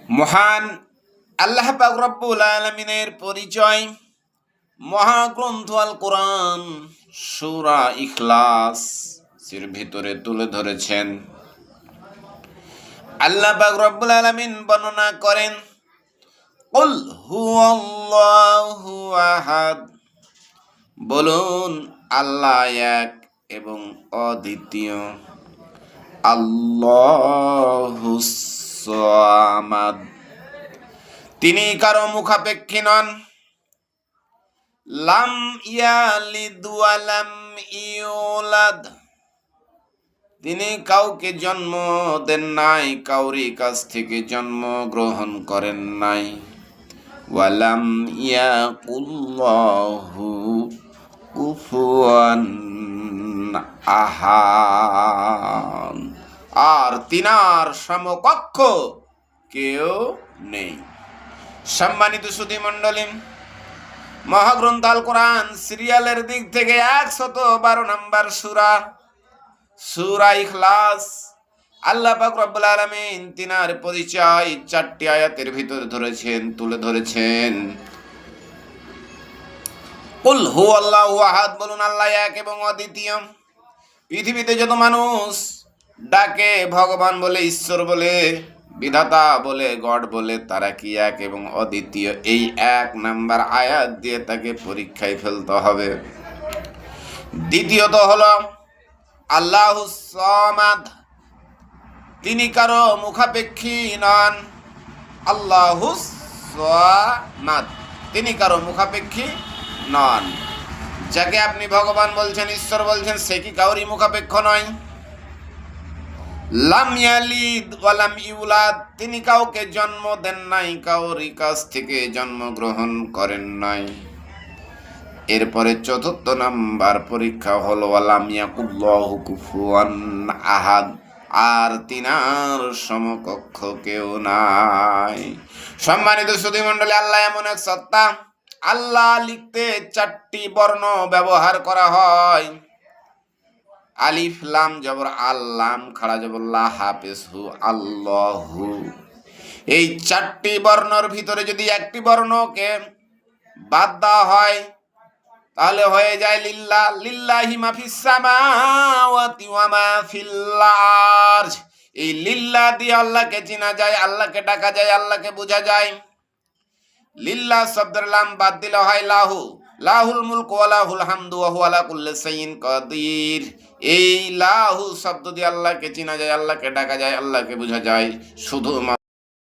মহান আল্লাহ পাক রব্বুল আলামিনের পরিচয় মহাগ্রন্থ আল কোরআন সূরা ইখলাস এর ভিতরে তুলে ধরেছেন। আল্লাহ পাক রব্বুল আলামিন বর্ণনা করেন, কুল হুয়াল্লাহু আহাদ, বলুন আল্লাহ এক এবং অদ্বিতীয়। আল্লাহুস সামাদ, তিনি কারো মুখাপেক্ষী নন। লাম ইয়ালিদ ওয়া লাম ইউলাদ, তিনি কাউকে জন্ম দেন নাই, কাউরি কাছ থেকে জন্ম গ্রহণ করেন নাই। ওয়া লাম ইয়াকুল্লাহু কুফুয়ান আহাদ, আর তিনার সমকক্ষ কেউ নেই। সম্মানিত সুধী মণ্ডলী, মহাগ্রন্থ আল কোরআন সিরিয়ালের দিক থেকে 112 নম্বর সূরা ইখলাস। আল্লাহ পাক রব্বুল আলামিন তিনার পরিচয় 4টি আয়াতের ভিতরে তুলে ধরেছেন। কুল হুয়াল্লাহু আহাদ, বলুন আল্লাহ এক এবং অদ্বিতীয়। পৃথিবীতে যত মানুষ ডাকে ভগবান বলে, ঈশ্বর বলে, বিধাতা বলে, গড বলে, তারা কি এক এবং অদ্বিতীয়? এই 1 নাম্বার আয়াত দিয়ে তাকে পরীক্ষায় ফেলতে হবে। দ্বিতীয়ত হলো আল্লাহুস সামাদ, তিনি কারো মুখাপেক্ষী নন। আল্লাহুস সামাদ, তিনি কারো মুখাপেক্ষী নন। যাকে আপনি ভগবান বলছেন, ঈশ্বর বলছেন, সে কি কাউরি মুখাপেক্ষ নয়। লাম ইয়ালিদ ওয়া লাম ইউলাদ, তিনি কাউকে জন্ম দেন নাই, কাউরি কাছ থেকে জন্মগ্রহণ করেন নাই। এরপরে 4র্থ নাম্বার পরীক্ষা হলো ওয়া লাম ইয়াকুল্লাহু কুফুয়ান আহাদ, আর তিনার সমকক্ষ কেউ নাই। সম্মানিত সুধী মণ্ডলী, আল্লাহ এমন এক সত্তা, আল্লাহ লিখতে 4টি বর্ণ ব্যবহার করা হয়। আলিফ লাম জবর আল্লাম, খাড়া জবর লা, হাফেজ হু, আল্লাহু। এই 4টি বর্ণর ভিতরে যদি একটি বর্ণকে বাদ দেওয়া হয় তাহলে হয়ে যায় লিল্লাহ। লিল্লাহি মা ফিস সামাওয়াতি ওয়া মা ফিল আরজ। এই লিল্লাহ দিয়ে আল্লাহকে চেনা যায়, আল্লাহকে ডাকা যায়, আল্লাহকে বোঝা যায়। লিল্লাহ শব্দের লাম বাদ দিলে হয় লাহু। লাহুল মুলক ওয়া লাহুল হামদু ওয়া হুয়া আলা কুল্লি শাইইন কাদির। এই লাহু শব্দ দিয়ে আল্লাহকে চেনা যায়, আল্লাহকে ডাকা যায়, আল্লাহকে বোঝা যায়। শুধু